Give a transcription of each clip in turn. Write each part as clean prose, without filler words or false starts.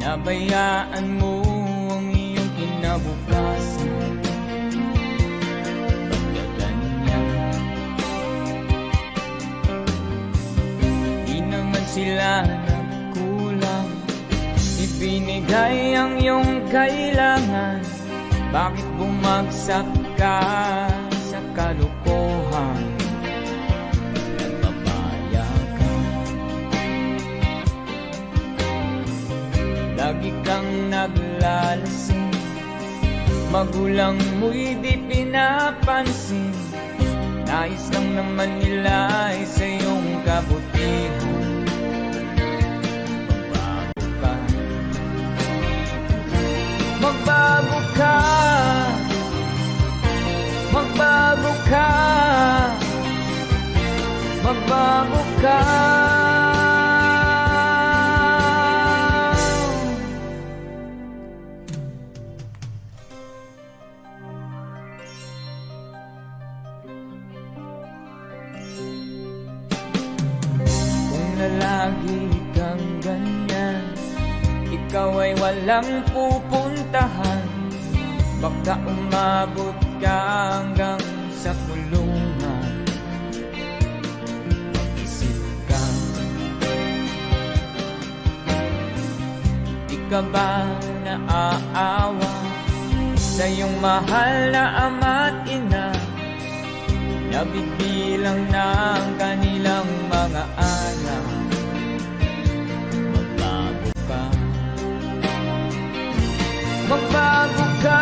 Pinabayaan mo ang iyong kinabukasan. Pagkaganyan, di naman sila nagkulang. Ibinigay ang iyong kailangan. Bakit bumagsak ka sa kalokohan? Nagpapaya ka, lagi kang naglalasing. Magulang mo'y di pinapansin. Nais lang naman nila ay sa iyong kabutihan. Magbago ka, magbago ka, magbago ka. Kung nalagi kang ganyan, ikaw ay walang pupuntahan. Baka umabot ka hanggang sa kulungan. Mag-isip ka, di ka ba naaawa sa iyong mahal na ama't ina? Nabibilang na ang kanilang mga anak. Magbago ka,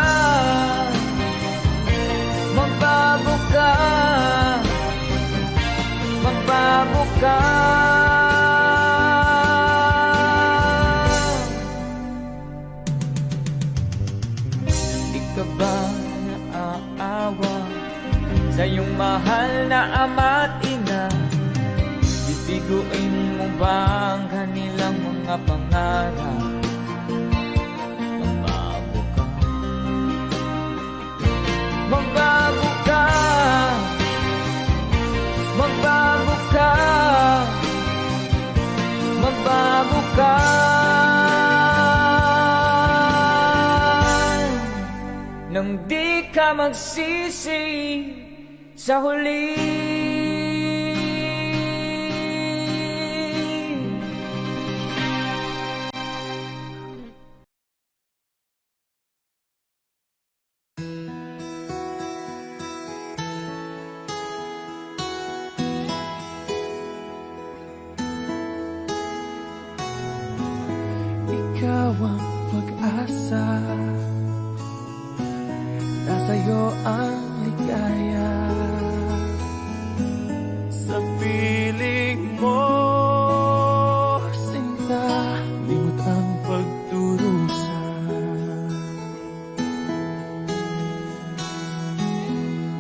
magbago ka, magbago ka. Di ka ba naaawa sa iyong mahal na ama't ina? Bibiguin mo ba ang kanilang mga pangarap? Magbago ka, magbago ka, magbago ka. Nang di ka magsisi sa huli. Ikaw ang pag-asa, nasa'yo ang ligaya. Sa piling mo, sinta, limot ang pagdurusa.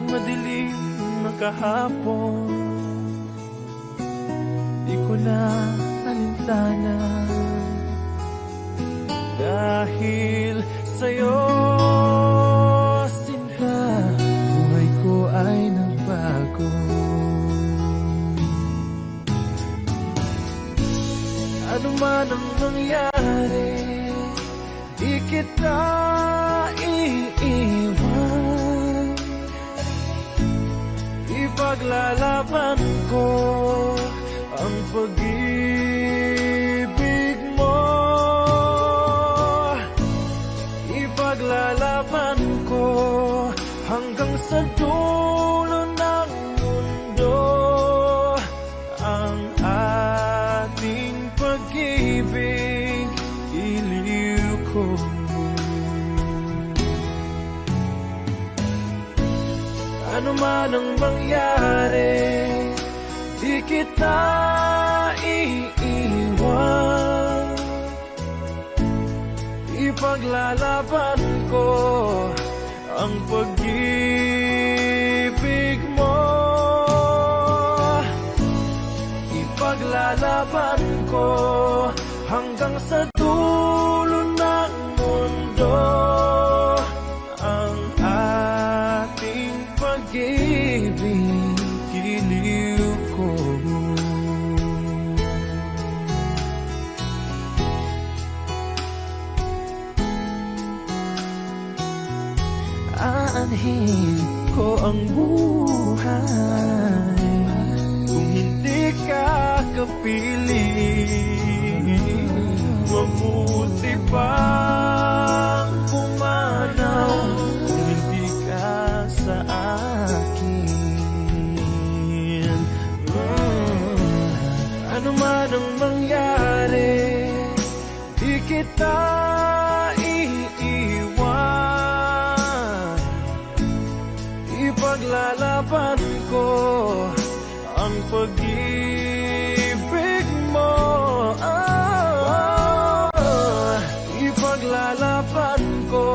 Madilim na kahapon, di ko na alintana. Dahil sa'yo, sinta, buhay ko ay nagbago. Ano man ang nangyari, di kita iiwan. Ipaglalaban ko ang pag-ibig mo. Ipaglalaban ko hanggang sa dulo ng mundo ang ating pag-ibig, iliw ko. Ano man ang mangyari, di kita iiwan. Ipaglalaban ko ang pag-ibig mo. Ipaglalaban ko hanggang sa dulo ng mundo ang ating pag-ibig, giliw ko. aanhin ko ang buhay kung hindi ka kapiling. Mabuti pang pumanaw kung hindi ka sa akin. Ano man ang mangyari, di kita iiwan. Ipaglalaban ko ang pag-ibig mo. Ipaglalaban ko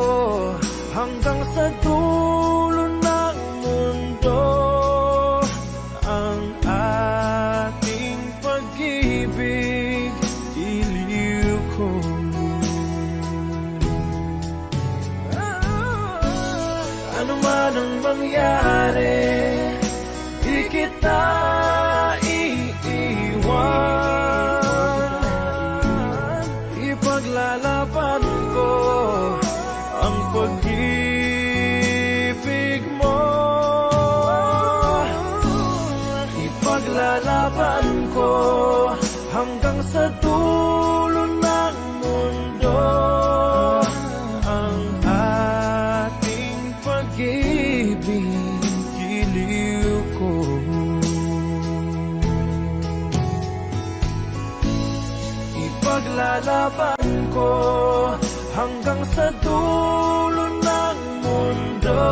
hanggang sa dulo ng mundo ang ating pag-ibig, iliw ko. Ano man ang mangyari, di kita iiwan. Ipaglalaban ko ang pag-ibig mo. Ipaglalaban ko hanggang sa dulo ng mundo ang ating pag-ibig, giliw ko. Ipaglalaban ko hanggang sa dulo ng mundo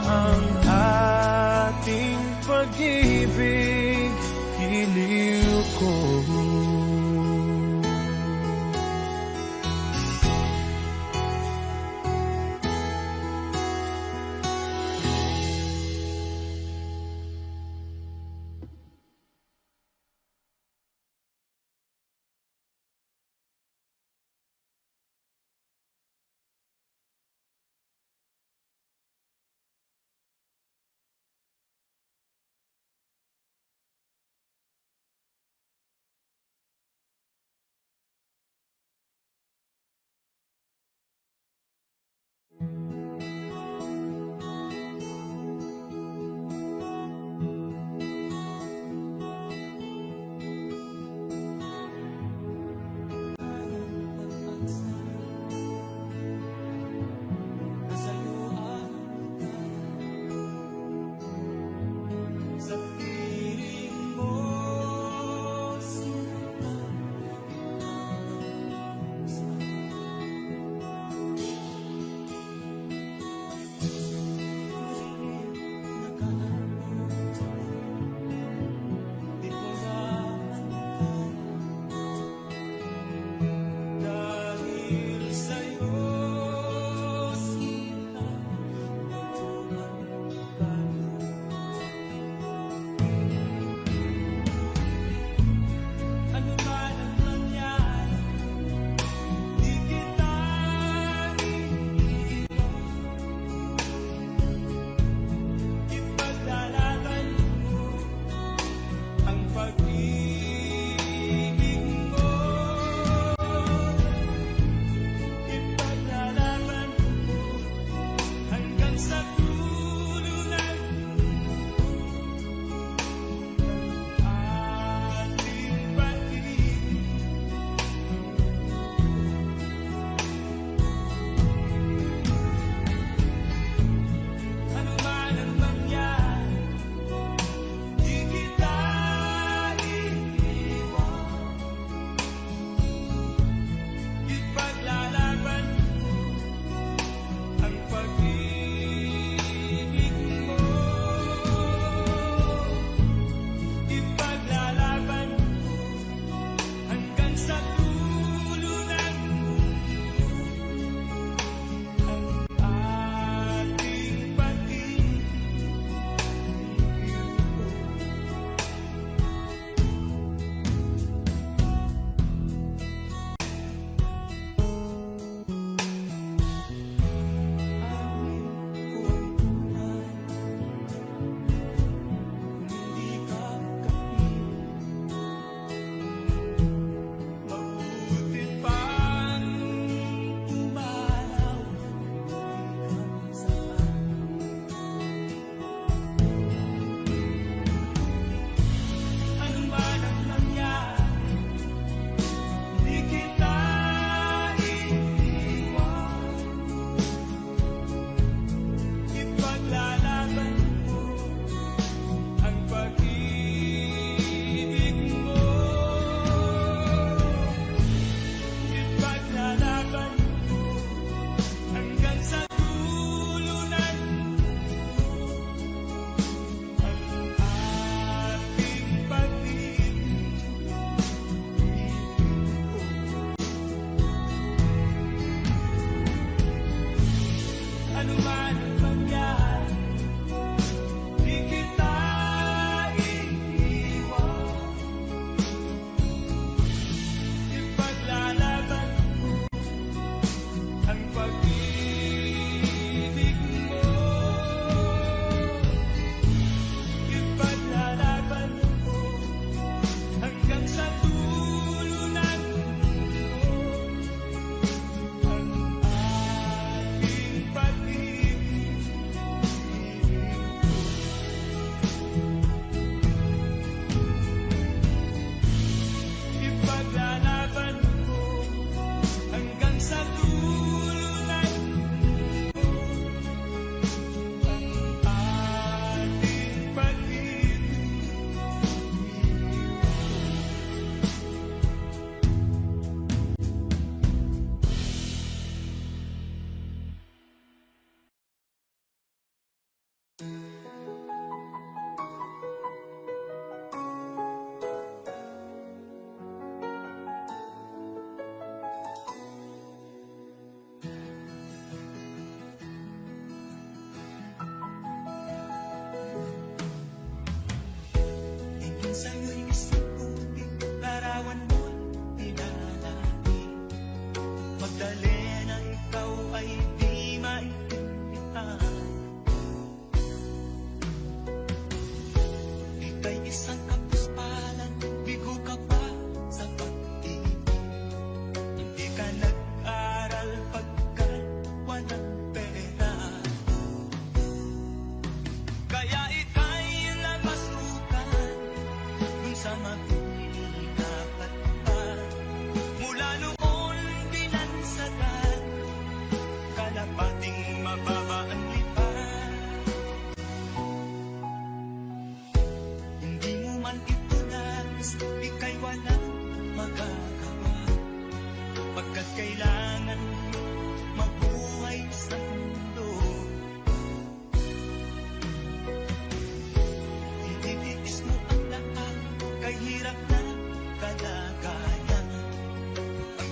ang ating pag-ibig, giliw ko.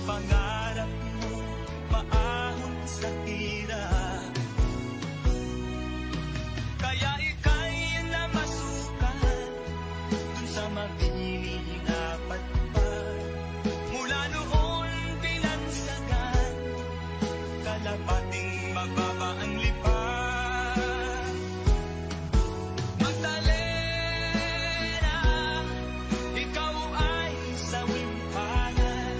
pangarap mo maahon sa hirap. Kaya ika'y namasukan dun sa mabiling apat pa. Mula noon binansagan, kalapating mababa ang lipat. Magdalena, ikaw ay sawimpanan.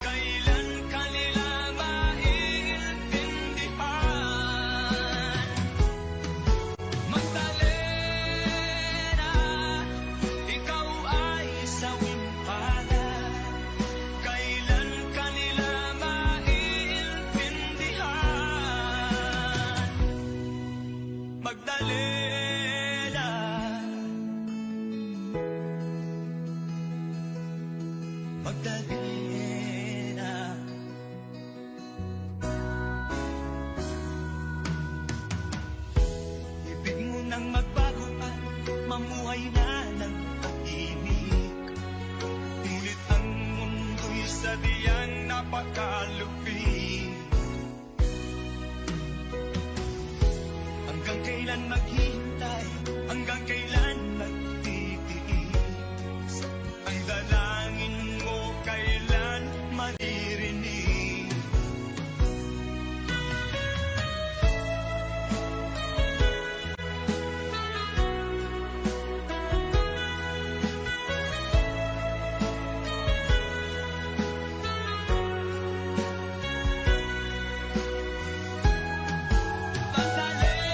Kailan kanila maiintindihan? Magdalena, ikaw ay sawimpanan. Kailan kanila maiintindihan? Magdalena, Magdalena. Ibig mo nang magbago at mamuhay na ng tahimik. Ngunit ang mundo'y sadyang napakalupit. Hanggang kailan maghihintay? Hanggang kailan magtitiis? Ang dalangin mo kailan maririnig?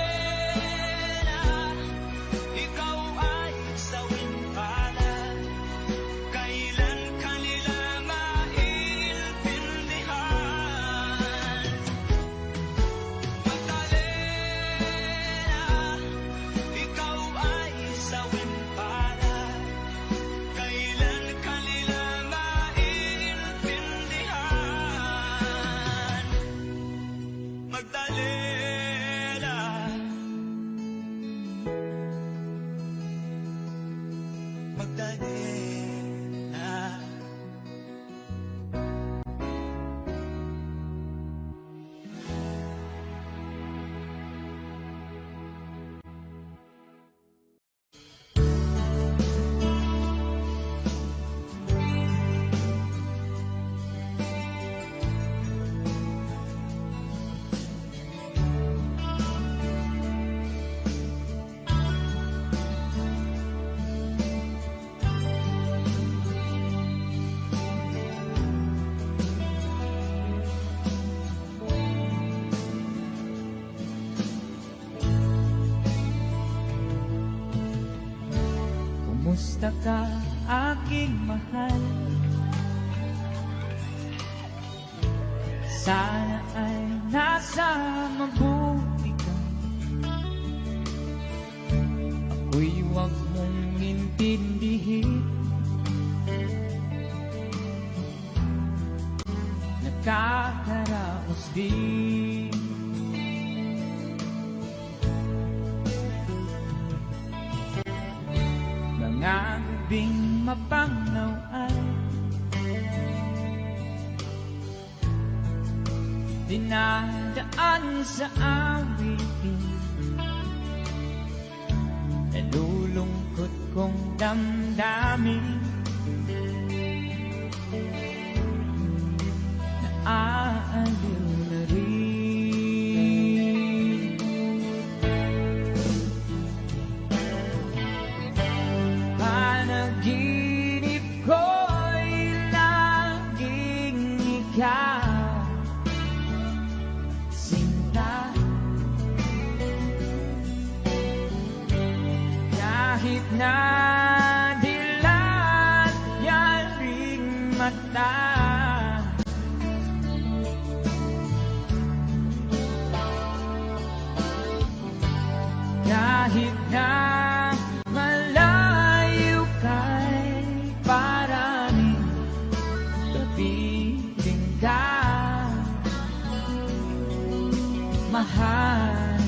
Magdalena, ikaw ay sawimpanan. Kailan kanila maiintindihan? Magdalena, ikaw ay sawimpanan. Kailan kanila maiintindihan? Magdalena, Magdalena. Kumusta ka, aking mahal? Sana ay nasa mabuti ka. Ako'y huwag mong intindihin. Nakakaraos din. Mga gabing mapangnaw ay dinadaan sa awitin. Nalulungkot kong damdamin. Naaaliw na rin. Panaginip ko'y laging ikaw, sinta. Kahit na dilat yaring mata, kahit na malayo ka'y paraning kapiling ka, mahal.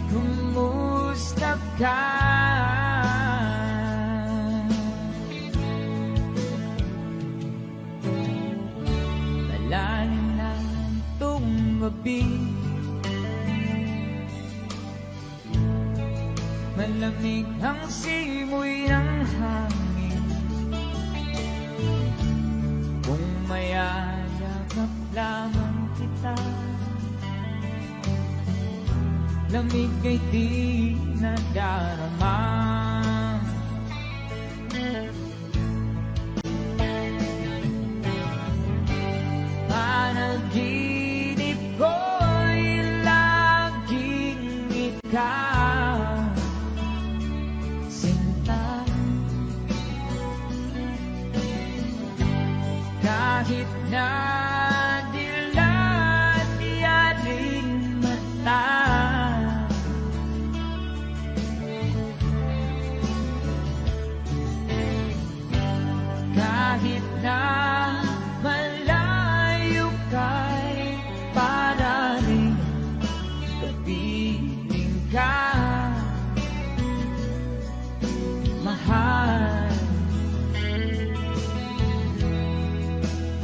Kumusta ka? ang simoy ng hangin. Kung mayayakap lamang kita, lamig ay di nadarama. Panaginip ko'y laging ikaw, sinta. Kahit na dilat yaring mata, kahit na malayo kay para rin kapiling ka, mahal.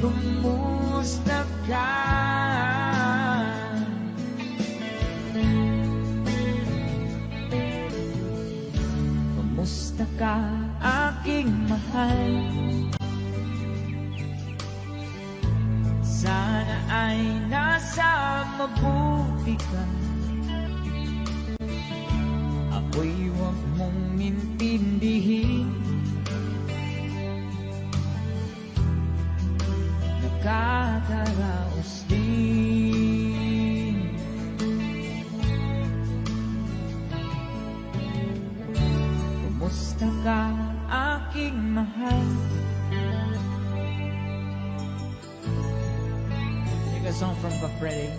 Kumusta ka? Kumusta ka, aking mahal? Sana ay nasa mabuti ka. Ako'y huwag mong intindihin, nakakaraos din. Kumusta ka, aking mahal? Take a song from Freddy.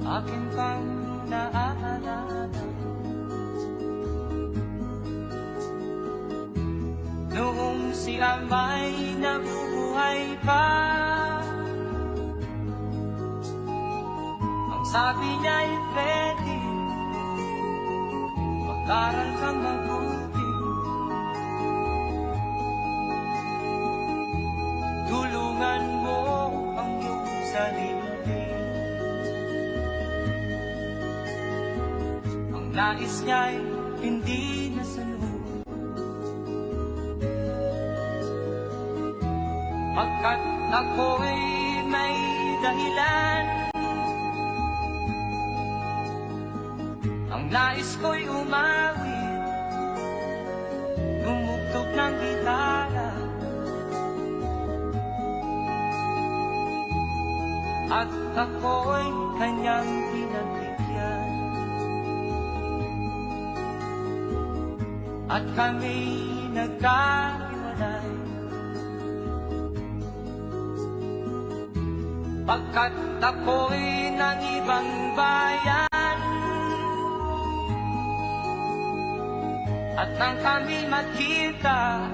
Akin pang naaalala noong siya may nabubuhay pa. Ang sabi niya'y pwede mag-aral kang mabuti, tulungan mo ang iyong sarili. Nais niya'y hindi nasunod, pagkat ako'y may dahilan. Ang nais ko'y umawit, tumugtog ng gitara, at ako'y kanyang pinagbigyan. At kami nagkahiwalay, pagkat ako'y ng ibang bayan. At nang kami magkita,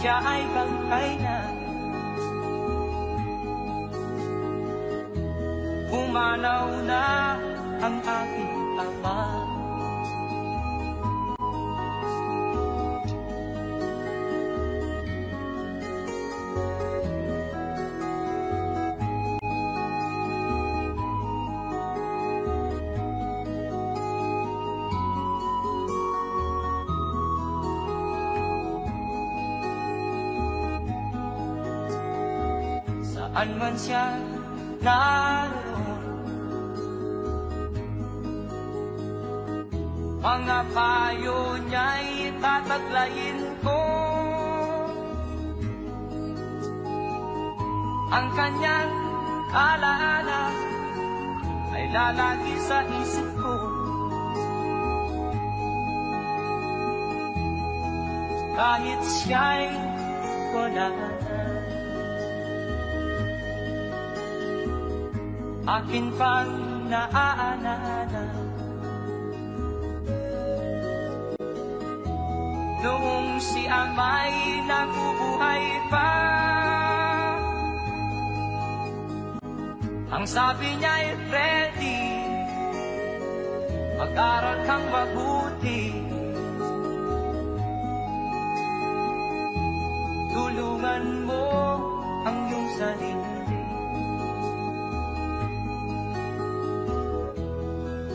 siya ay bangkay na. Pumanaw na ang aking ama. Saan man siya naroon, mga payo niya'y tataglayin ko. Ang kanyang alaala ay lalagi sa isip ko. Kahit siya'y wala na. Akin pang naaalala noong si Amay nabubuhay pa. Ang sabi niya ay Freddy, mag-aral kang mabuti, tulungan mo ang iyong sarili.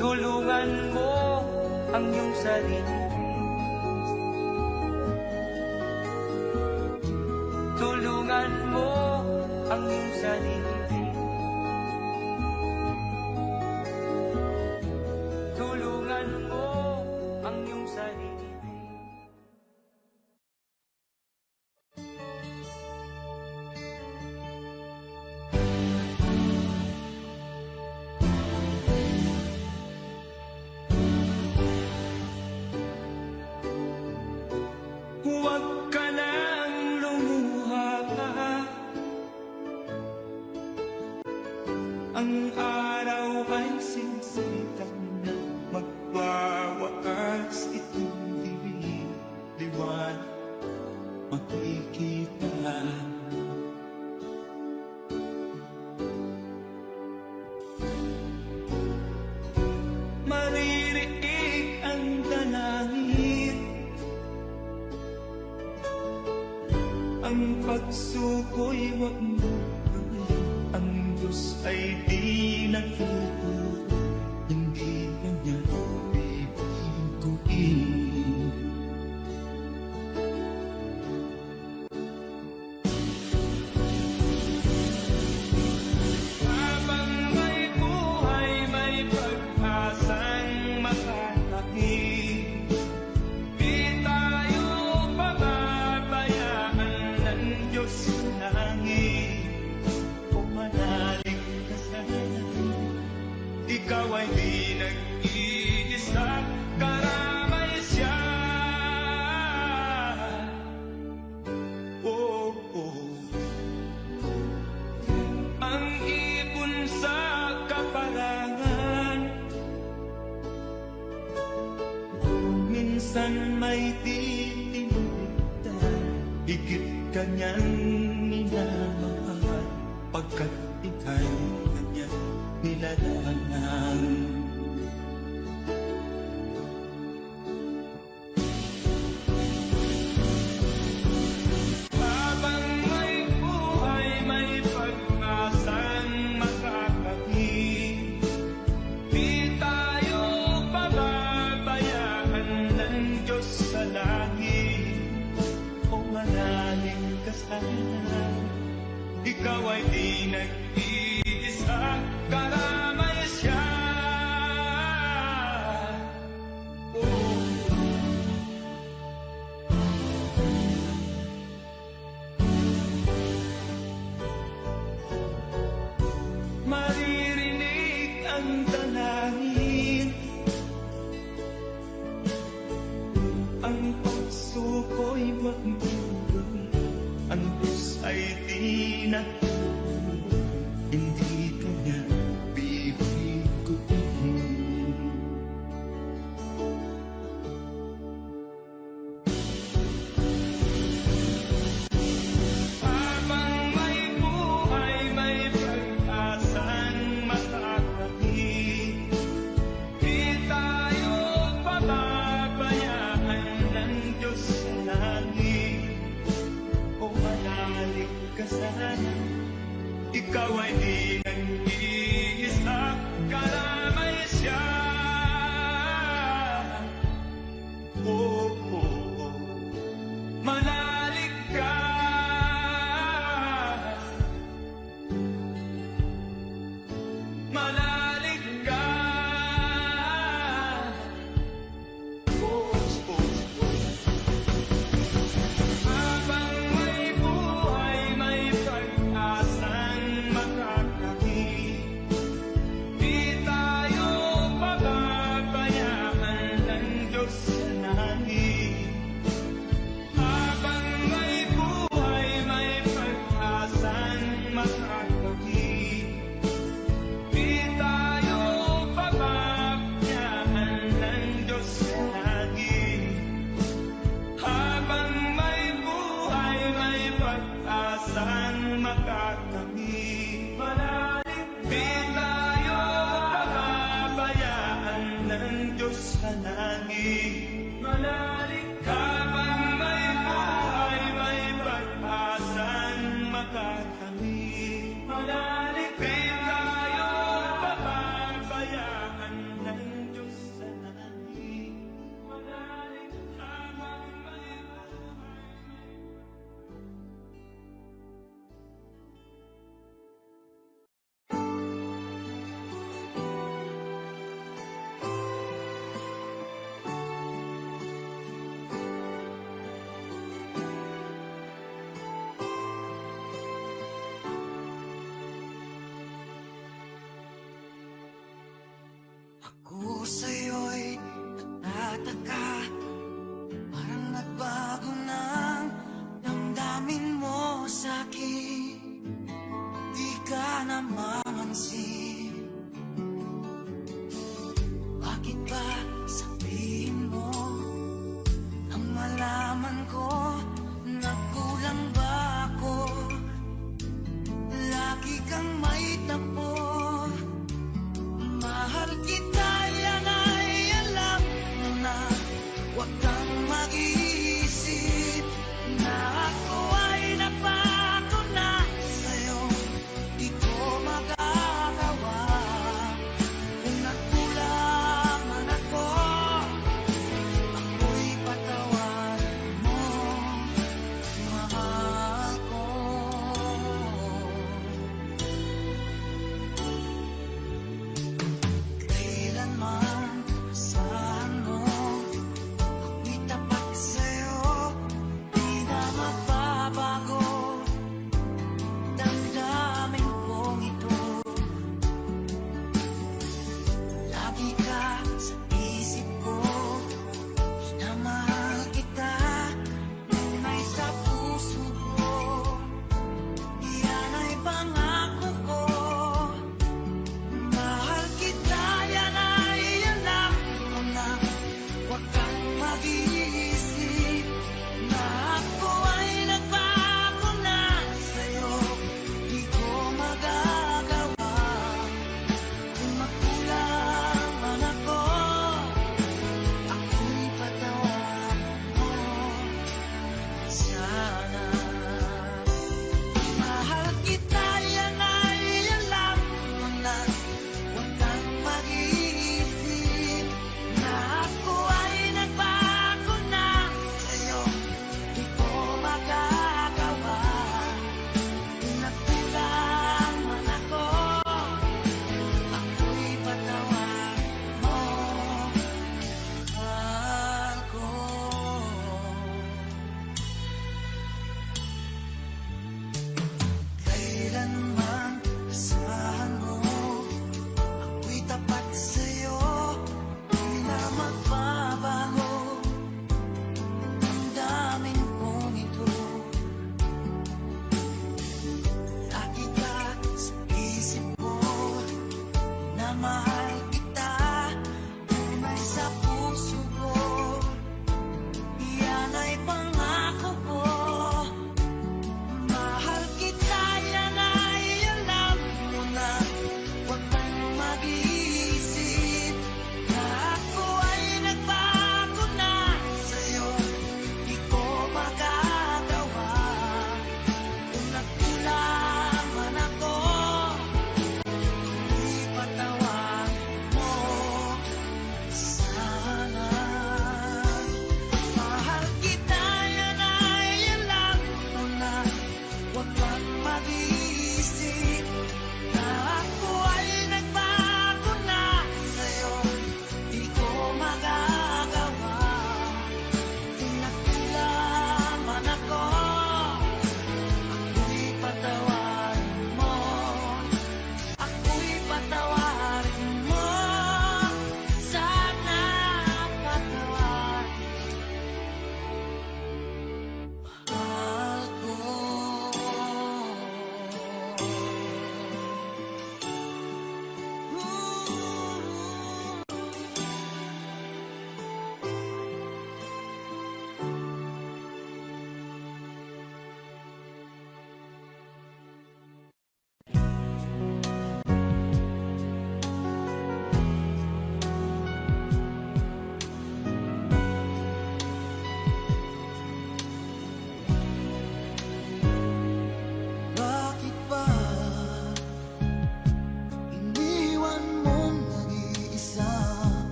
Tulungan mo ang iyong sarili. Tulungan mo ang iyong sarili. Tulungan mo ang iyong sarili. Huwag ka nang lumuha pa. Ang araw ay sinisitang na magwawakas itong dilim. Liwanag makikita. Maririnig ang dalangin. Ang pagsuko'y wag mo. Ang Diyos ay di nagtuturo. Hindi kanya bibiguin. Habang may buhay, may pag-asang makakakit. Di tayo pababayaan ng Diyos sa langit. Pumanalig ka sana. Ikaw ay di nag-iisa, karamay siya. Oh, oh. Ang ipon sa kaparangan, minsan may titinulitan. Higit kanyang minamahal, pagkat ika'y kanyang nilalangan. Habang may buhay, may pag-asang makakakit. Di tayo pababayaan ng Diyos sa langit. O manalig ka sana. Ikaw ay di nag-iisa, karamay siya. Oh. Maririnig ang dalangin. Ang pagsuko'y magmulong. Ang Diyos ay di nagtuturo. Hindi kanya bibiguin. Habang may buhay, may pag-asang makakakit. Di tayo pababayaan ng Diyos sa langit. O manalig ka sana. Ako sa'yo'y natataka, parang nagbago ng damdamin mo sa'kin. Di ka namamansin. Bakit ba sabihin mo nang malaman ko nagkulang ba ako? Lagi kang may tapo. Mahal kita, yan ay alam mo na. Huwag kang mag-iisip na ako ay napako na sa'yo. Di ko magagawa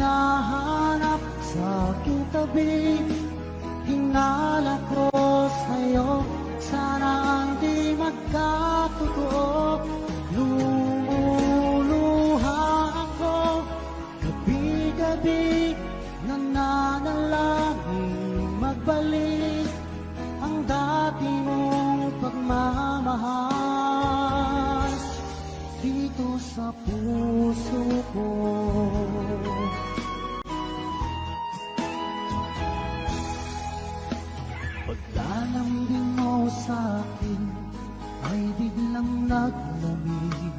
hinahanap sa aking tabi. Hinala ko sa'yo, sana hindi magkatotoo. Lumuluha ako, gabi-gabi, nananalangin magbalik ang dati mong pagmamahal dito sa puso ko. Paglalambing mo sa'kin ay biglang naglamig.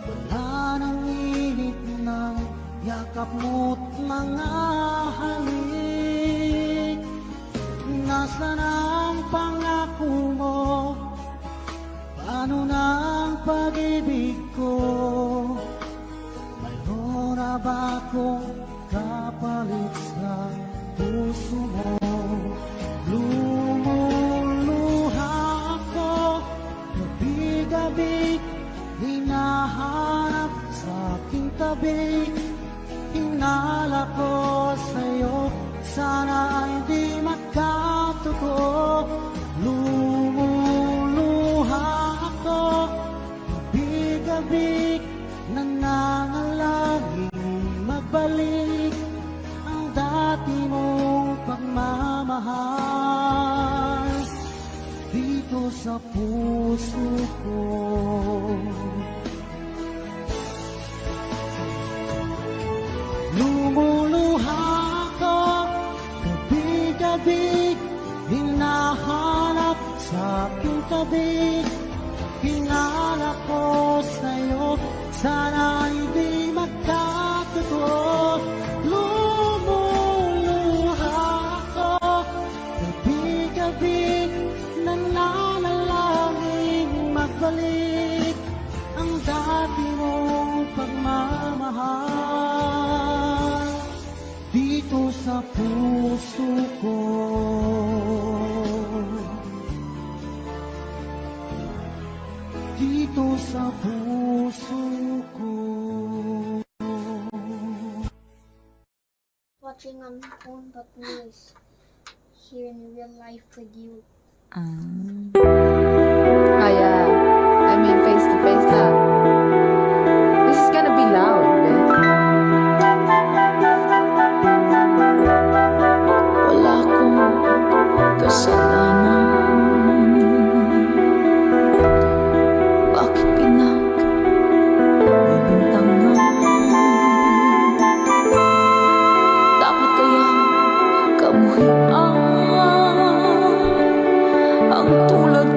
Wala nang init ng yakap mo't mga halik. Nasaan ang pangako mo? Paano na ang pag-ibig ko? Mayroon na ba akong kapalit sa puso mo? Lumuluha ako, gabi-gabi, hinahanap sa aking tabi. Hinala ko sa'yo, sana hindi magkatotoo. Lumuluha ako, gabi-gabi, nananalangin magbalik ang dati mong pagmamahal dito sa puso ko. Lumuluha ako, gabi-gabi, hinahanap sa aking tabi. Hinala ko sa'yo, sana hindi magkatotoo. Lumuluha ako, gabi-gabi, nananalangin magbalik ang dati mong pagmamahal dito sa puso ko. Dito sa puso ko. Watching on phone but nice here in real life with you. Oh yeah, I mean face to face now. This is gonna be loud, bitch. Wala akong kasalanan. Bakit pinagbibintangan? Dapat kaya kamuhian ang tulad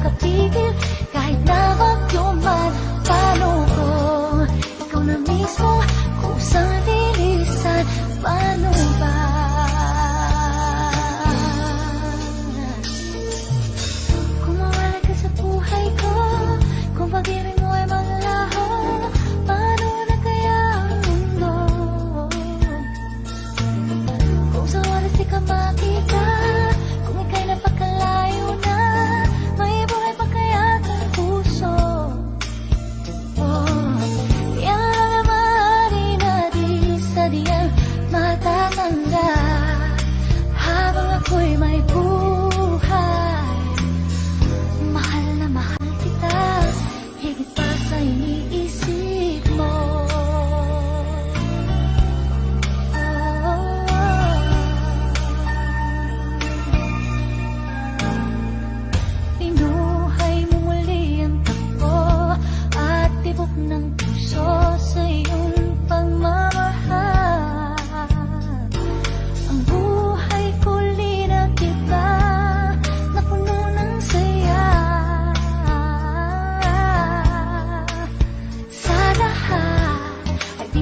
makakapigil kahit na bagyo man. Paano kung ikaw na mismo kusang lilisan? Paano ba? Kung mawala ka sa buhay ko, kung pag-ibig mo ay manlaho, paano na kaya ang mundo? Kung sa oras di ka makita, kung ika'y napakalayo na, may buhay pa kaya ang puso? Oh, yan lang ang maaari na di sadyang matatanda habang ako'y may buhay. Mahal na mahal kita, higit pa sa iniisip mo. Pinuhay mo muli ang takbo at tibok ng puso sa iyong pagmamahal. Ang buhay ko linagiba na puno ng saya. Sa lahat ay di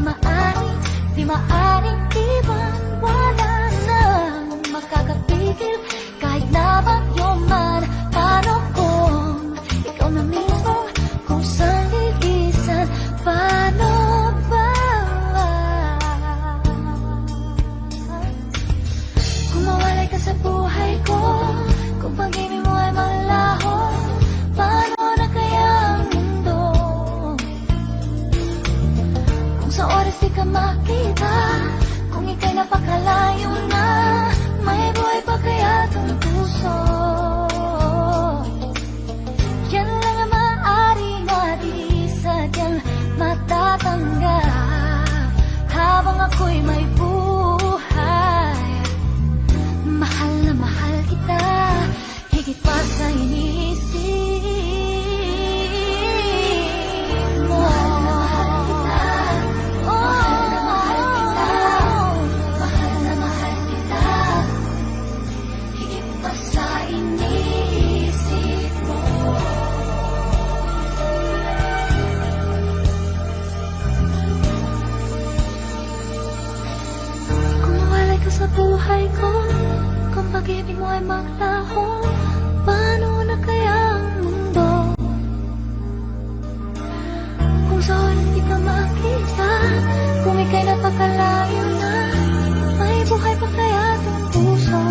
maaring iwan. Wala nang makakapigil kahit na bagyo man. Paano kung ikaw na mismo kusang lilisan? Paano ba? Kung mawalay ka sa buhay ko, kung pag-ibig mo ay malaho, paano na kaya ang mundo? Kung sa oras di ka makita, kung ika'y napakalayo na, may buhay pa kaya itong puso? Yan lang ang maaari na di sadyang matatanggap habang ako'y may buhay. Mahal na mahal kita, higit pa sa iniisip mo. Mahal na mahal kita, mahal na mahal kita, higit pa sa iniisip mo. Kung mawalay ka sa buhay ko, kung pag-ibig mo ay maglaho, paano na kaya ang mundo? Kung sa oras di ka makita, kung ika'y napakalayo na, may buhay pa kaya itong puso?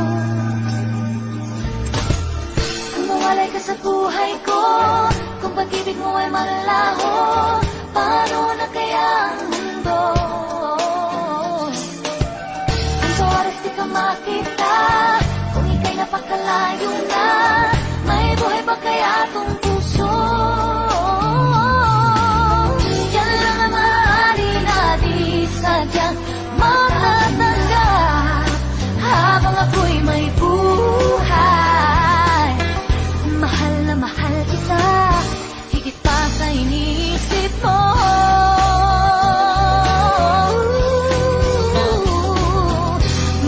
Kung mawalay ka sa buhay ko, kung pag-ibig mo ay maglaho, paano na kaya ang mundo? Kung sa oras di ka makita, kung ika'y napakalayo na, may buhay pa kaya itong puso? Yan lang ang maaari na di sadyang matatanggap habang ako'y may buhay. Mahal na mahal kita, higit pa sa iniisip mo.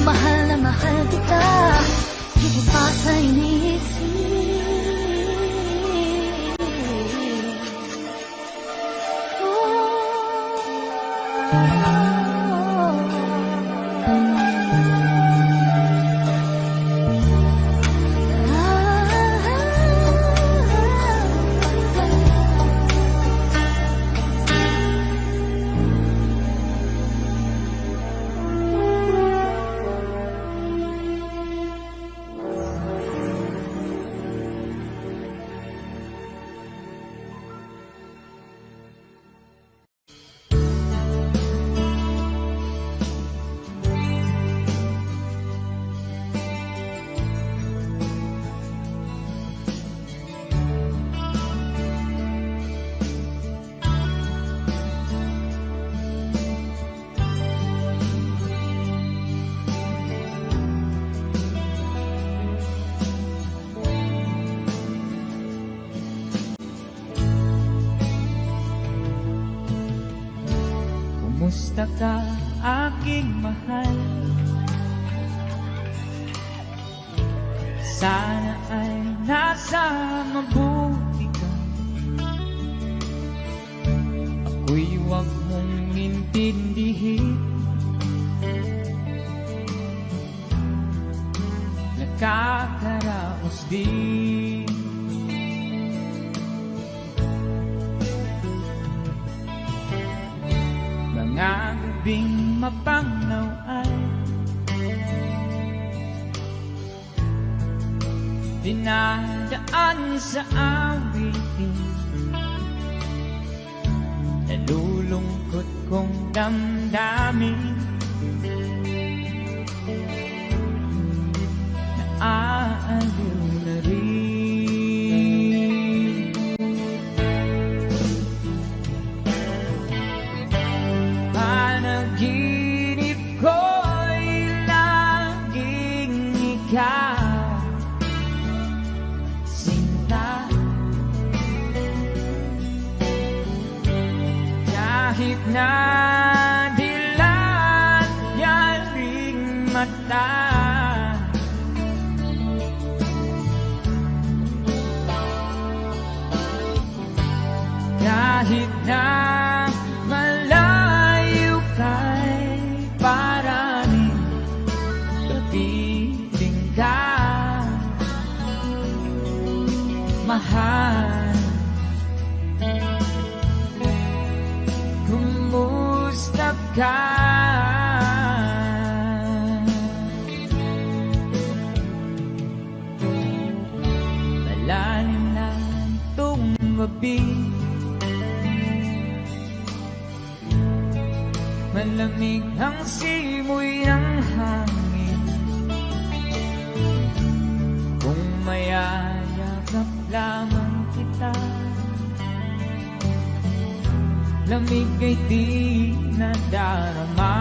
Mahal na mahal kita, higit pa sa iniisip. Kumusta ka, aking mahal? Sana ay nasa mabuti ka. Ako'y huwag mong intindihin. Nakakaraos din. Mga gabing mapangnaw ay dinadaan sa awitin. Nalulungkot kong damdamin. Naaaliw na rin. Panaginip ko'y laging ikaw, sinta. Kahit na dilat yaring mata, kahit na malayo kay paraning kapiling ka, mahal. Kumusta ka? Malalim na itong gabi, malamig ang simoy ng hangin. Kung mayayakap lamang kita, lamig ay di nadarama.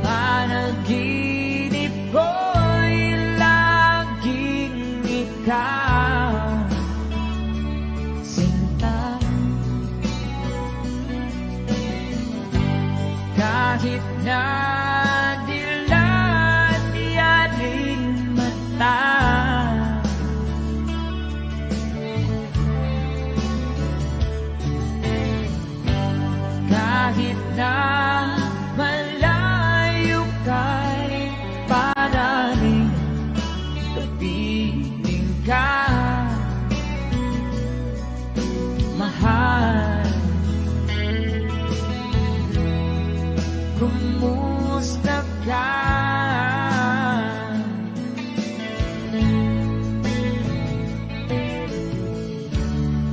Panaginip ko'y laging ikaw, sinta. Kahit na dilat yaring mata, kahit na malayo kay paraning kapiling ka, mahal. Kumusta ka?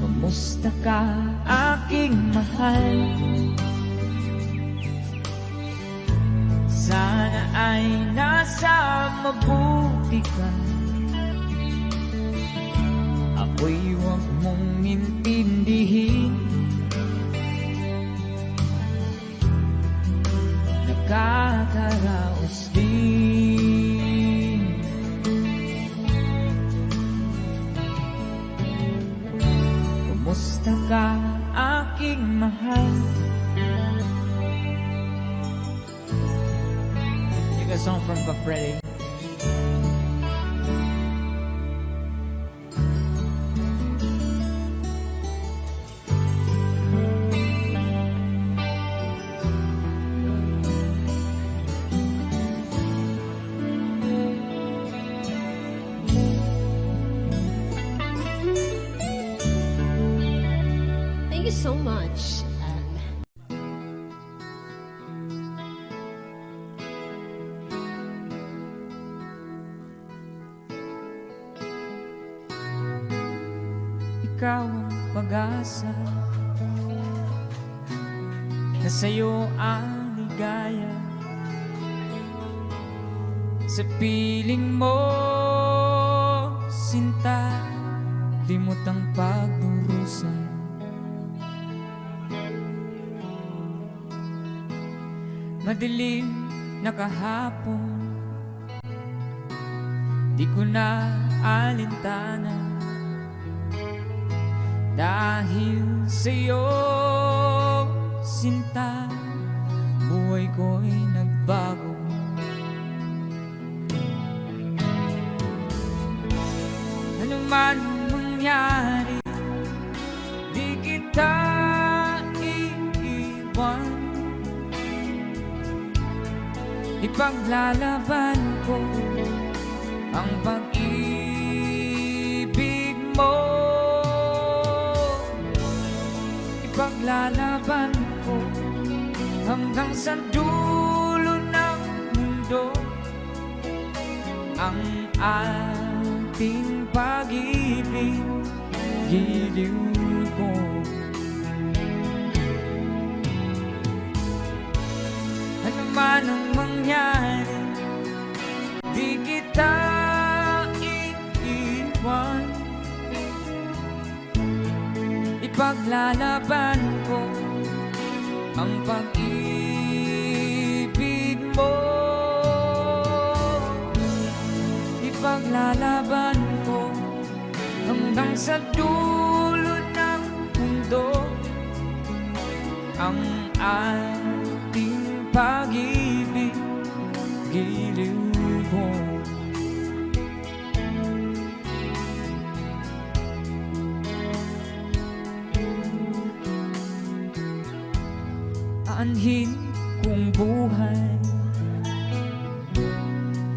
Kumusta ka, aking mahal? Sana ay nasa mabuti ka. Ako'y huwag mong intindihin. Nakakaraos din. Kumusta ka, aking mahal? Take a song from Freddy. Thank you so much. Ikaw ang pag-asa, na sa'yo ang ligaya. Sa piling mo, sinta, limot ang pagdurusa. Madilim na kahapon, di ko na alintana. Dahil sa'yo, sinta, buhay buhay ko'y nagbago. Ano man mangyari, di kita iiwan. Ipaglalaban ko ang pag-ibig mo. Ipaglalaban ko hanggang sa dulo ng mundo ang ating pag-ibig, giliw ko. Ano man ang mangyari, di kita iiwan. Ipaglalaban ko ang pag-ibig mo. Ipaglalaban ko hanggang sa dulo ng mundo ang ating pag-ibig, giliw ko. Aanhin kong buhay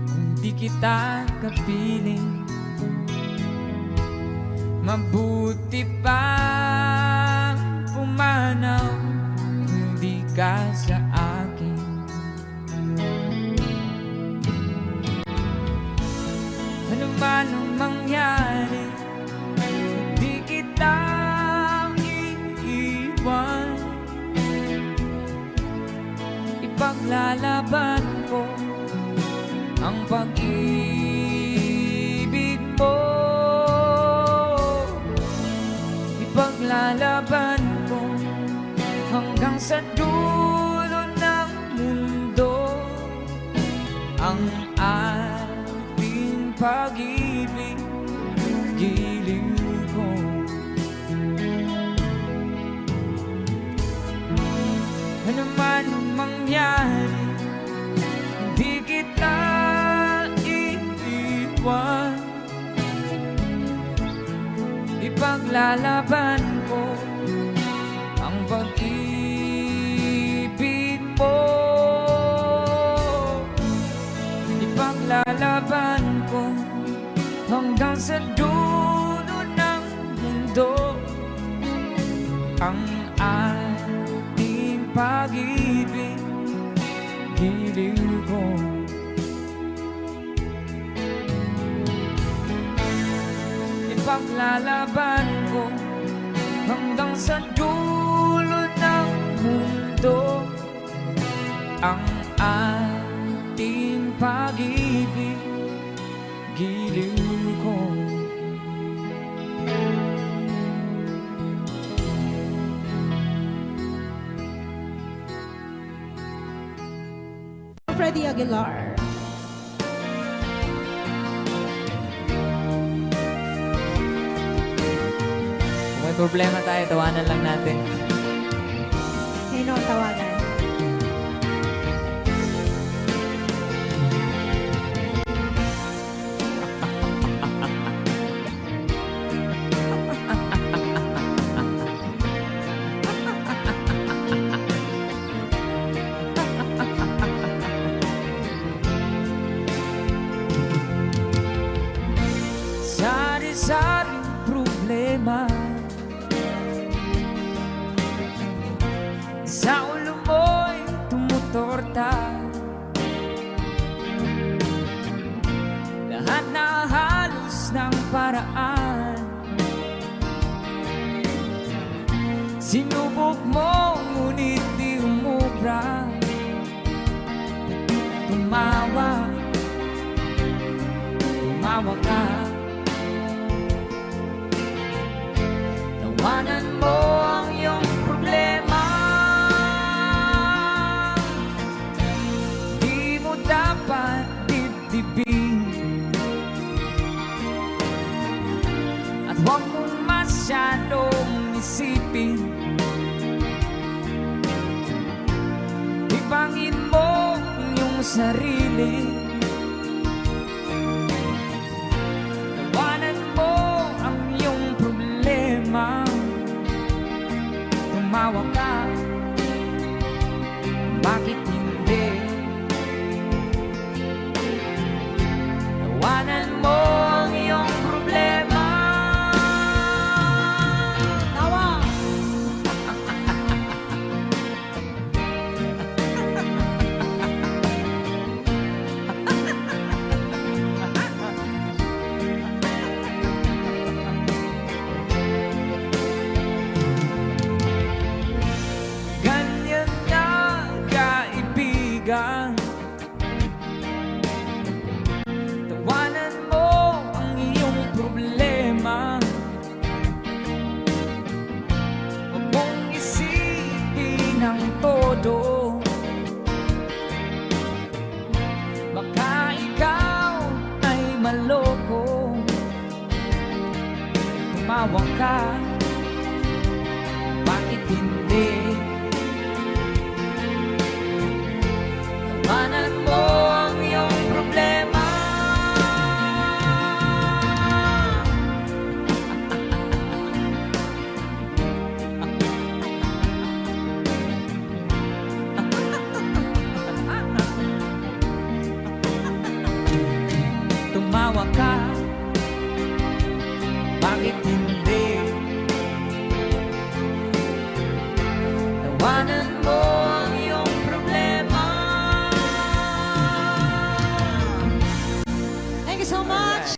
kung di kita kapiling. Mabuti pa pumanaw kung di ka sa akin. Ano man ang mangyari, di kita iiwan. Ipaglalaban ko ang pag-ibig mo. Ipaglalaban ko hanggang sa dulo ng mundo ang ating pag-ibig, giliw ko. Ano man ang mangyari, hindi kita iiwan. Ipaglalaban ko ang pag-ibig mo. Ipaglalaban ko hanggang sa dulo ng mundo ang ating pag-ibig, giliw ko. Ipaglalaban ko hanggang sa dulo ng mundo ang ating pag-ibig, giliw ko. Freddie Aguilar. Kung may problema tayo, tawanan lang natin. Sino ang tawagan? Sari-saring problema sa ulo mo'y tumutorta. Lahat na halos ng paraan sinubok mo, ngunit di umubra. Tumawa ka, tawanan mo ang iyong problema. Di mo dapat dibdibin at huwag mong masyadong isipin. Ibangin sarili. Tawanan mo ang iyong problema. Tumawa ka, bakit hindi? Tawanan mo ang iyong problema. Tawa! Ganyan na kaibigan. Tawanan mo ang iyong problema. Huwag mong isipin ang todo. Baka ikaw ay maloko. Tumawa ka, bakit hindi? Tawanan mo ang iyong problema. Tumawa ka, bakit hindi? Tawanan mo ang iyong problema. Thank you so much!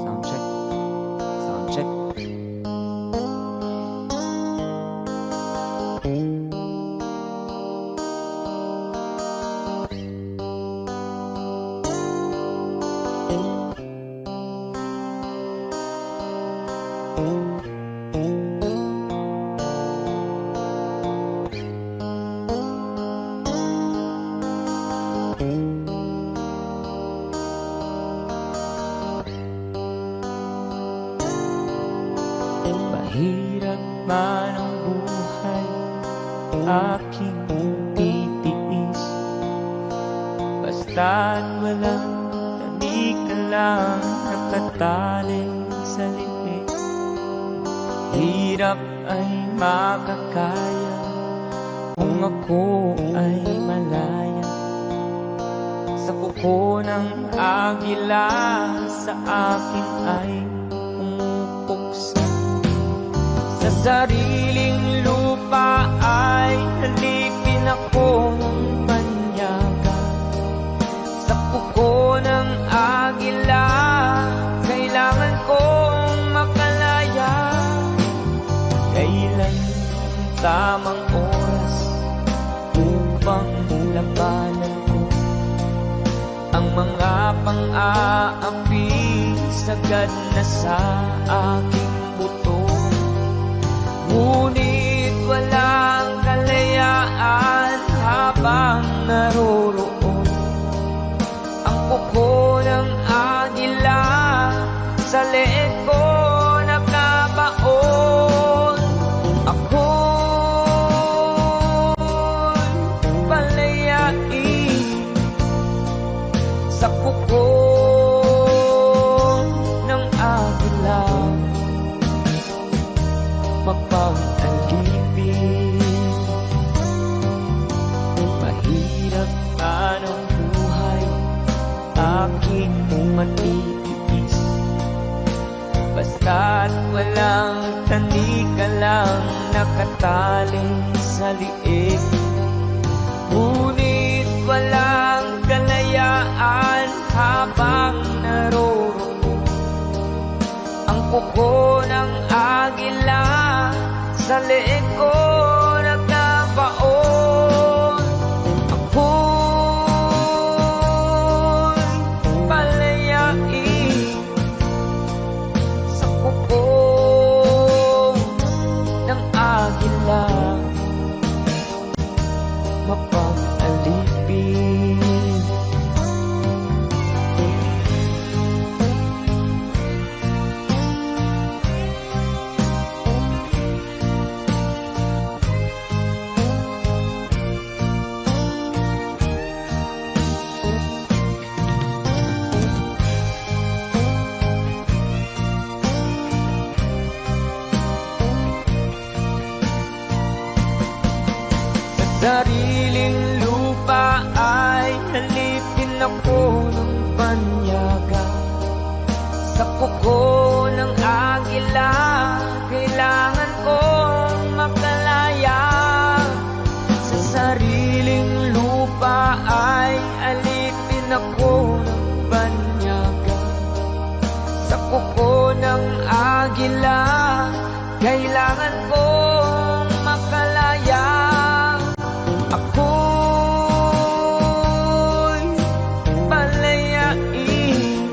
Sound check. Sound check. Mahirap man ang buhay, aking titiis. Basta't walang tanik ka lang nakatali sa liit. Hirap ay makakaya kung ako ay malaya. Sa kuko ng agila sa akin ay pumupuksa. Sa sariling lupa ay halipin ako ng banyaga. Sa kuko ng agila, kailangan kong makalaya. Kailan ang tamang oras upang labanan ko ang mga pang-aapi sagad na sa aking buto. Ngunit walang kalayaan habang naroroon ang kuko ng agila sa leeg ko nakabaon. Ako'y palayain sa kuko ng agila. Mapag-alipin, mahirap man ang buhay, aking matitiis. Basta't walang tanik ka lang nakatali sa liig. Ngunit walang kalayaan habang naroroon ang kuko ng agila sa leeg ko nagkabaon. Ako'y palayain sa kuko ng agila. Mapag-alipin, sariling lupa ay halipin ako ng banyaga. Sa kuko ng agila, kailangan kong makalaya. Sa sariling lupa ay alipin ako ng banyaga. Sa kuko ng agila, kailangan kong makalaya. Ako'y palayain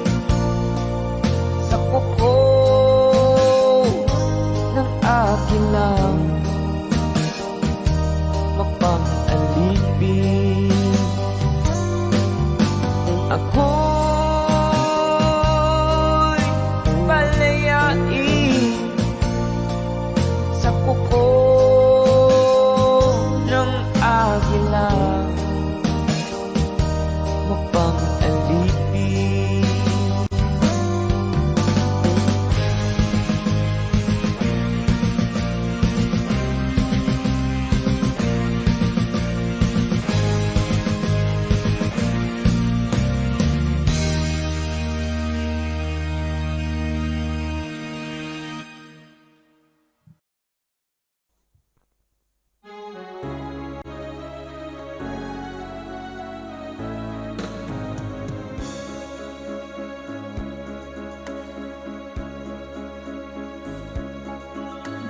sa kuko ng agila, mapang-alipin. Ako'y palayain sa kuko ng agila, mapang-alipin.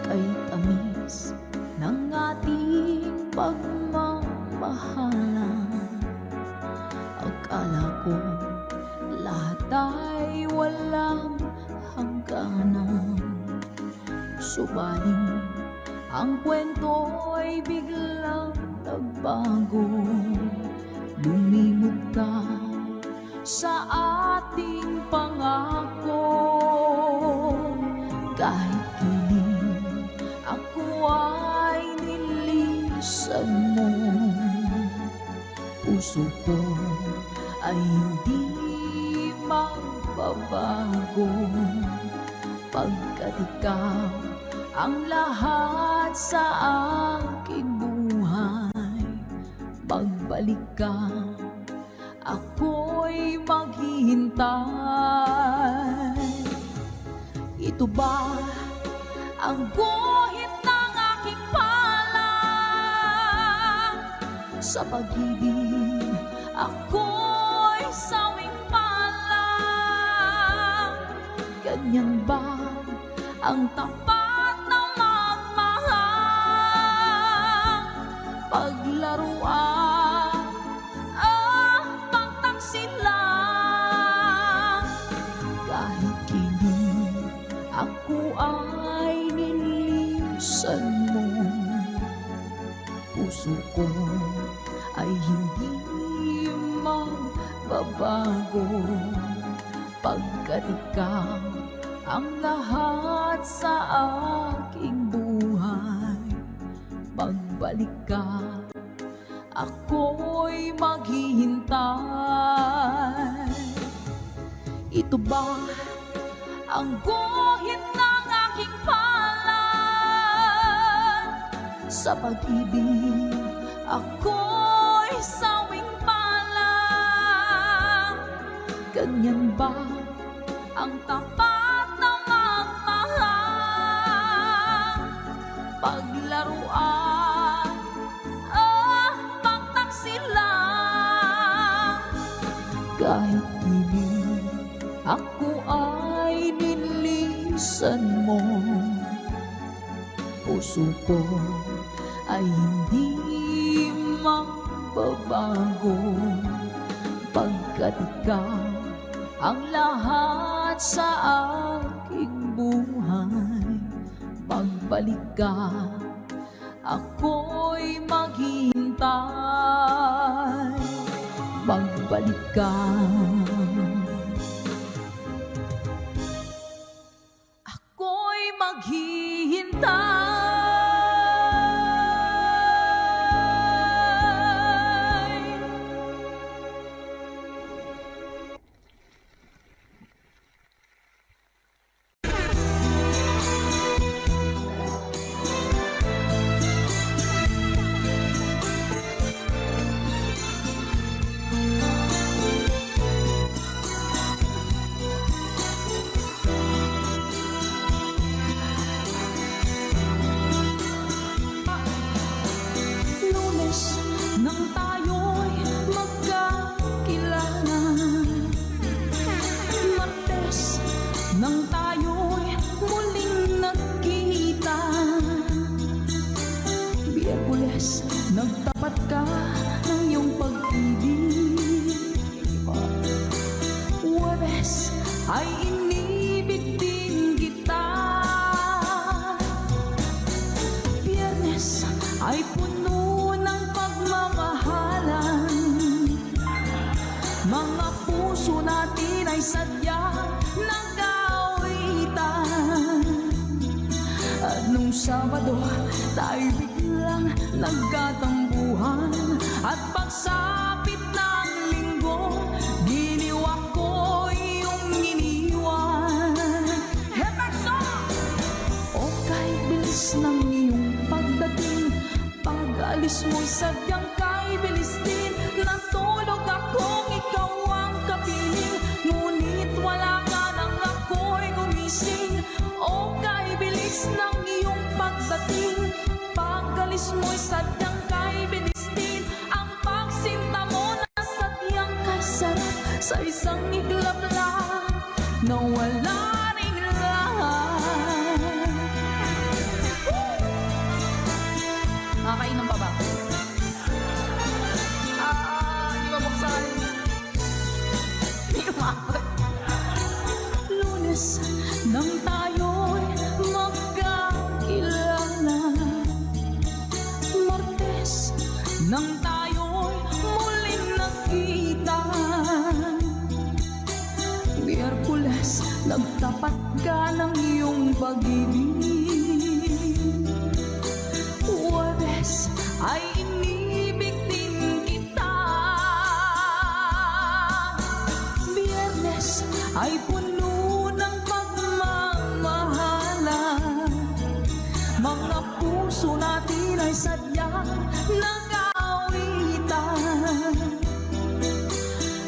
Kay tamis ng ating pagmamahalan. Akala ko lahat ay walang hangganan. Subalit ang kwento'y biglang nagbago. Lumimot ka sa ating pangako. Kahit kiling ako ay nilisan mo, puso ko ay hindi magbabago. Pagkat ikaw ang lahat sa aking buhay, magbalik ka, ako'y maghihintay. Ito ba ang guhit ng aking palad? Sa pag-ibig ako'y sawing palad. Ganyan ba ang tapat na magmahal? Paglaruan pagtaksilan. Kahit kini ako ay nilisan mo, puso ko ay hindi magbabago. Pagkat ikaw ang lahat sa aking buhay, magbalik ka, ako'y maghihintay. Ito ba ang guhit ng aking palad? Sa pag-ibig ako'y sawing palad. Ganyan ba ang tapat na magmahal? Paglaruan pagtaksilan. Kahit ibig ako ay nilisan mo, puso ko ay hindi magbabago. Pagkat ikaw ang lahat sa aking buhay, magbalik ka, ako'y maghihintay. Magbalik ka, ako'y maghihintay. Lunes nang tayo'y magkakilala, Martes nang tayo'y muling nagkita, Biyerkules nagtapat ka ng iyong pag-ibig, Huwebes ay inibig din kita, Biyernes ay puno ng pagmamahalan, mga puso natin ay sadyang nag-aawitan. At nung Sabado, tayo biglang nagkatampuhan, at pagsapit ng Linggo, giniwa ko iyong iniwan. Hepeso! O kay bilis ng iyong pagdating, pag-alis mo'y sadyang kay bilis din. Natulog akong ikaw ang kapiling, ngunit wala ka nang ako'y gumising. O kay bilis ng iyong pagdating, pag-alis mo'y sadyang kay bilis din. Ang pagsinta mo na sadyang kay sarap, sa isang iglap lang na wala ring lahat. Nakakainom pa ba? Di ba buksan? Di umabot. Lunes nang tayo'y magkakilala, Martes nang tayo'y muling nakita, Biyerkules nagtapat ka ng iyong pag-ibig, Huwebes ay inibig din kita, Biyernes ay puno ng pagmamahalan, mga puso natin ay sadyang nag-aawitan.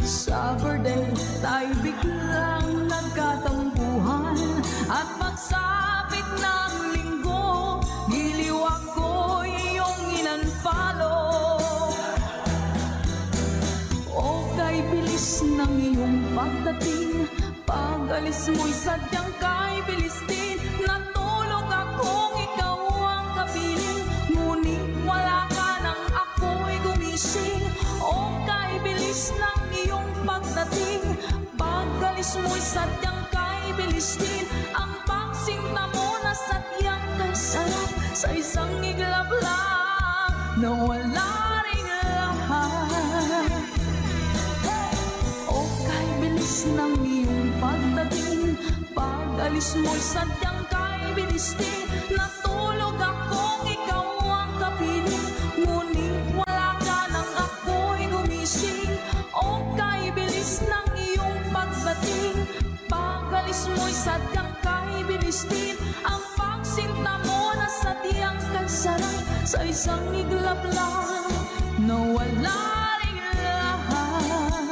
Saturday, tayo biglang nagkatampuhan, at pagsapit ng Linggo, giliw ako iyong inunfollow. O kay bilis ng iyong pagdating, pag-alis mo'y sadyang kay bilis din. Natulog akong ikaw ang kapiling, ngunit wala ka nang ako'y gumising. O kay bilis ng iyong pagdating, pag-alis mo'y sadyang kay bilis din. Ang pagsinta mo na sadyang kay sarap, sa isang iglap lang na wala ring lahat. O kay bilis ng iyong pagdating, pag-alis mo'y sadyang kay bilis din. Natulog akong ikaw ang kapiling, ngunit wala ka nang ako'y gumising. O kay bilis ng iyong pagdating, pag-alis mo'y sadyang kay bilis din. Ang pagsinta mo na sadyang kay sarap, sa isang iglap lang na wala ring lahat.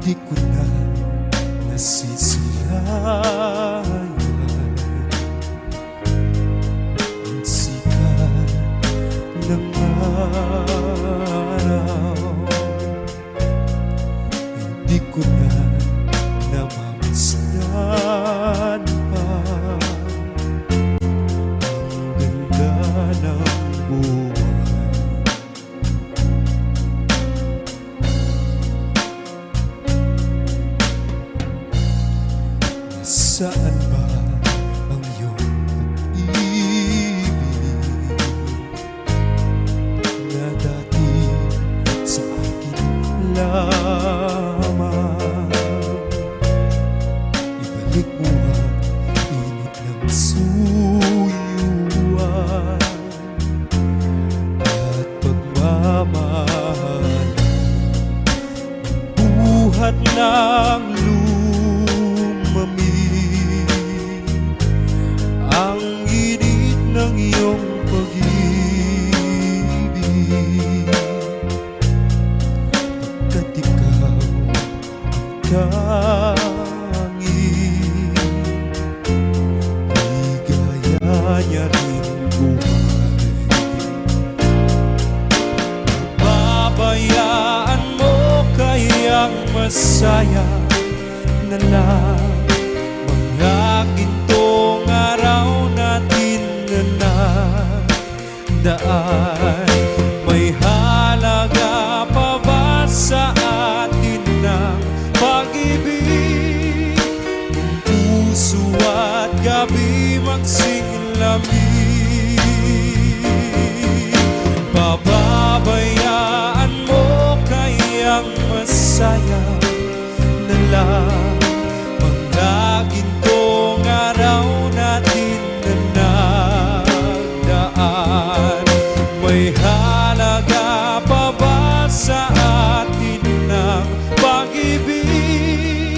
Di ko na nasisilayan ang sikat ng araw. Hindi ko na namamasdan pa ang ganda ng buhay. Saan ba ang iyong pag-ibig na dati sa akin lamang? Ibalik mo ang init ng suyuan at pagmamahal, buhat ng lumamig ang ng iyong pag-ibig, pagkat ikaw ang tanging ligaya niya rin buhay. Pabayaan mo kayang masaya na lang mga gintong araw natin na nagdaan. May halaga pa ba sa atin ng pag-ibig? Kung puso at gabi magsilamig, pababayaan mo kayang masaya na lang mga gintong araw natin na nagdaan. May halaga pa ba sa atin ng pag-ibig?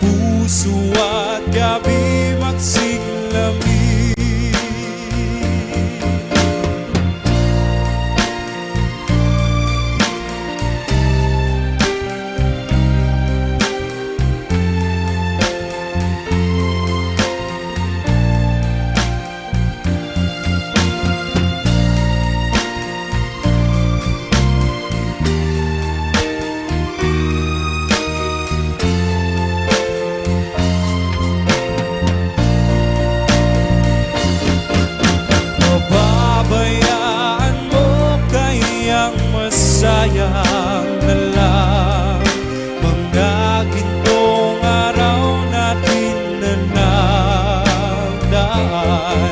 Puso at gabi magsilamig. Pababayaan mo kayang masayang na lang mga gintong araw natin na nagdaan.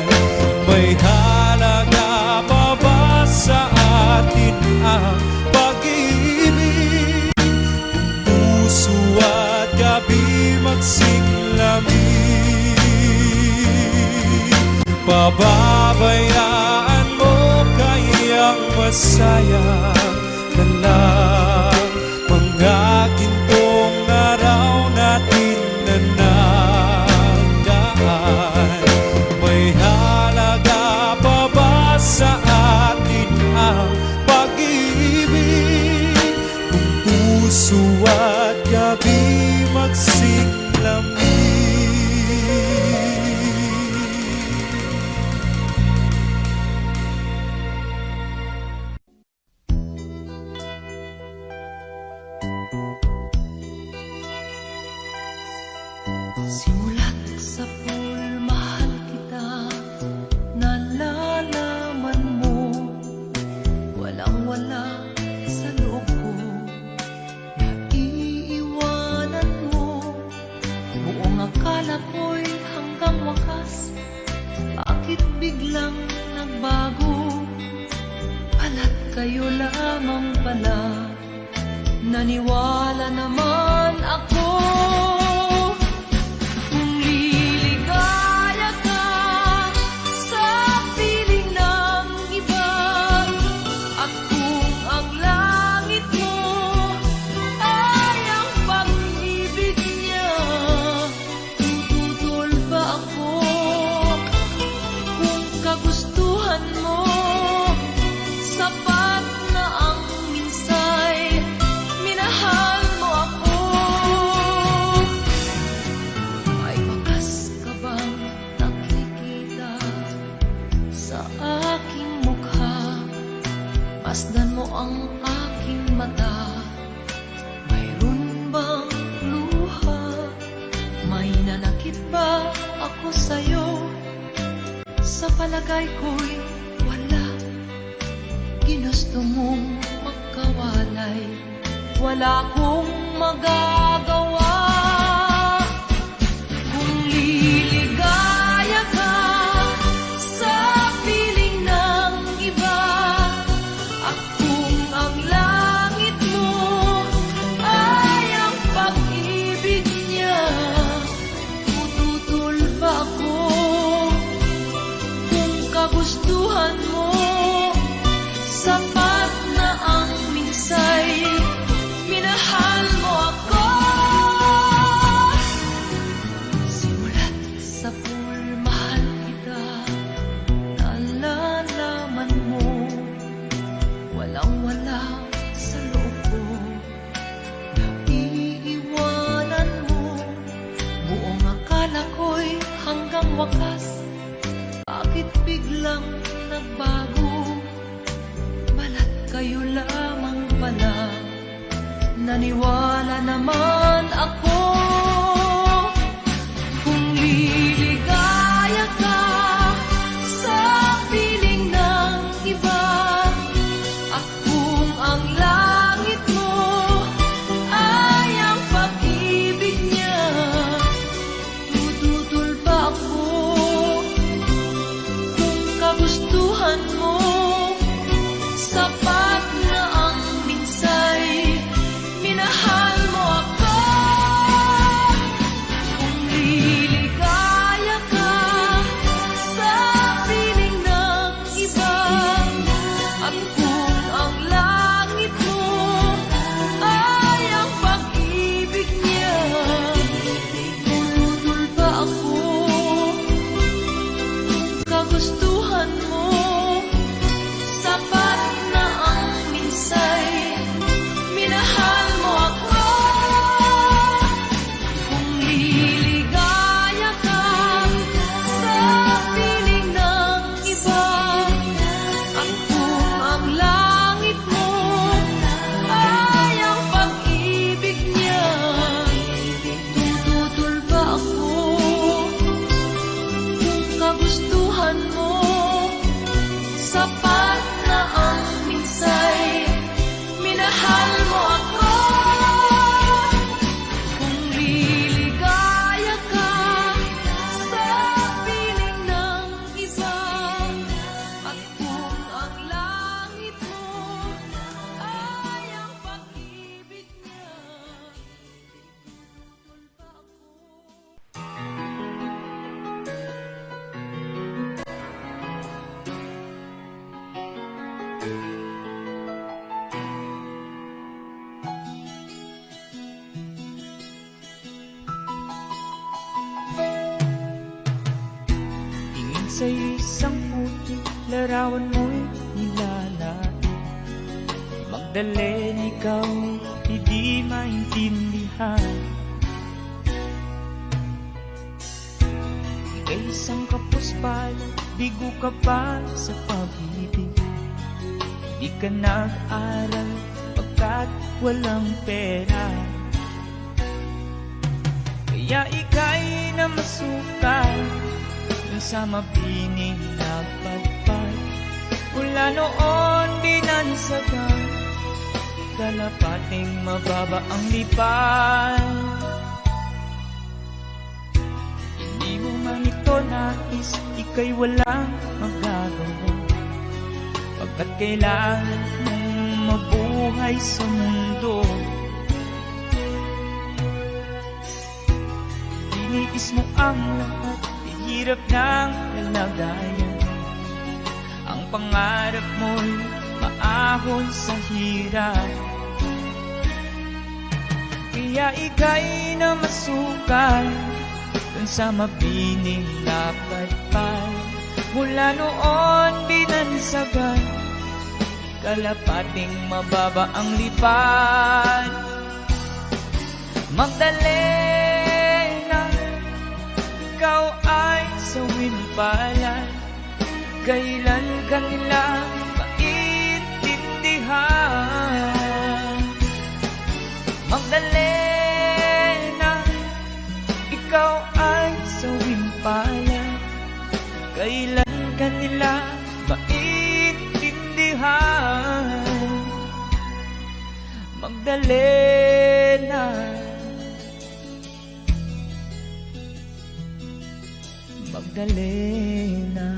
May halaga pa ba sa atin ang pag-ibig? Kung puso at gabi magsilamig, pababayaan mo kayang masaya na lang mga gintong araw natin na nagdaan. May halaga pa ba sa atin ang pag-ibig? Kung puso at gabi magsilamig. Simulat sa pool, mahal kita, nalalaman mo, walang-wala sa loob ko, naiiwanan mo. Buong akala ko'y hanggang wakas, bakit biglang nagbago? Pala't kayo lamang pala, naniwala naman ako. Masdan mo ang aking mata, mayroon bang luha? May nanakit ba ako sa'yo? Sa palagay ko'y wala. Ginusto mong magkawalay, wala kong magagawa. Kung liligaya ka sa piling ng iba, at kung ang langit mo ay ang pag-ibig niya, tututol ba ako? Kung kagustuhan mo, sapat na ang minsay, minahal mo ako. Simulat sa pool, mahal kita, Naniwala naman ako kung liligaya ka sa piling ng iba, at kung ang langit mo ay ang pag-ibig niya, tututol ba ako kung kagustuhan mo? Sapat na ang minsay minahal mo ako. Kung liligaya ka sa piling ng iba, at kung ang langit mo ay ang pag-ibig niya, tututol ba ako kung kagustuhan mo? Sapat na ang minsay minahal mo ako. Kung liligaya ka sa piling ng iba, at kung ang langit mo ay ang pag-ibig niya, tututol ba ako kung kagustuhan mo? Sapat na ang minsay minahal mo ako. Kung liligaya ka sa piling ng iba, at kung ang langit mo ay ang pag-ibig niya, tututol ba ako? Tingin sa isang puti, larawan mo'y nilalait. Magdalena ikaw, hindi maintindihan. Ika'y isang kapuspala, bigo ka pa sa pag-ibig. Di ka nag-aral pagkat walang pera, kaya ika'y namasukal dun sa mabining na pagpag. Mula noon binansagan, kalapating mababa ang lipan. Hindi mo man ito nais, ika'y walang magagawa, pagkat kailangan mong mabuhay sa mundo. Iniis mo ang lahat, hirap ng kalagayan. Ang pangarap mo'y maahon sa hirap, kaya ika'y namasukal dun sa mabining na pagpag. Mula noon binansagan, kalapating mababa ang lipan. Magdalena, ikaw ay sawin-palan, kailan ka nila maintindihan? Magdalena, ikaw ay sawin-palan, kailan ka nila maintindihan? Magdalena, Magdalena.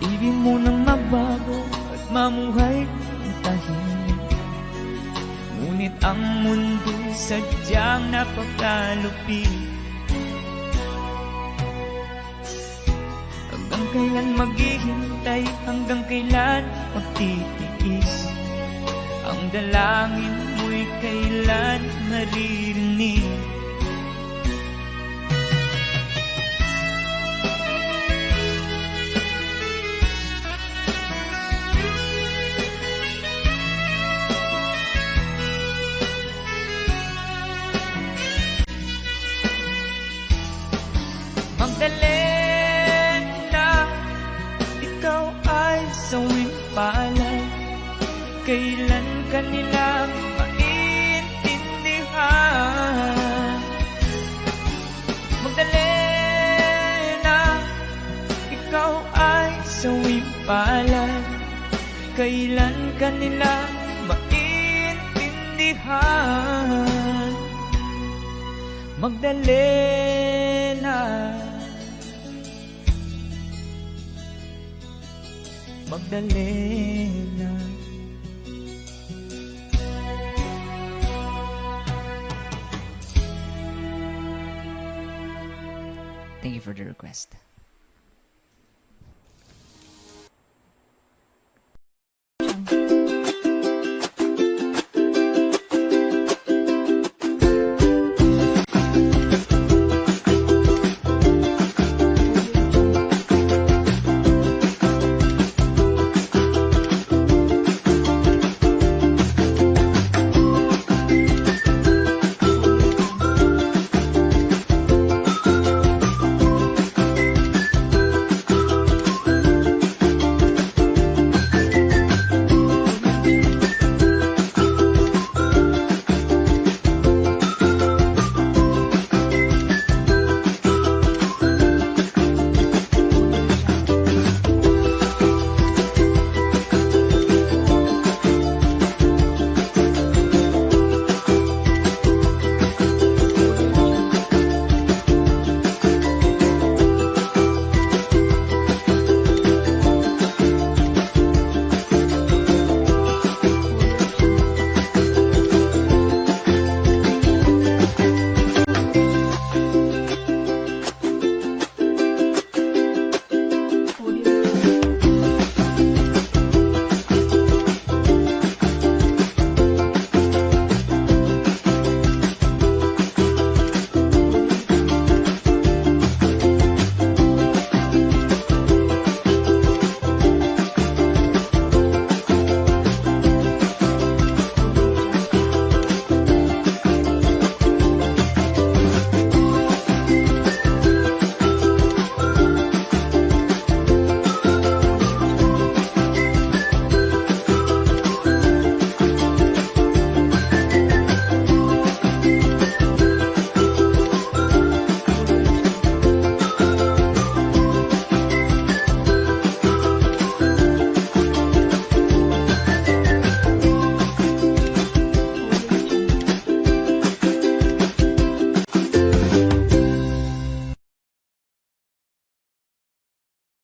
Ibig mo nang magbago at mamuhay ng tahimik, ngunit ang mundo sadyang napakalupit. Hanggang kailan maghihintay, hanggang kailan magtitiis? Ang dalangin mo'y kailan maririnig? Magdalena, ikaw ay sa kailan kanila maintindihan? Magdalena, ikaw ay sawing palad, kailan kanila maintindihan? Magdalena, Magdalena. Thank you for the request.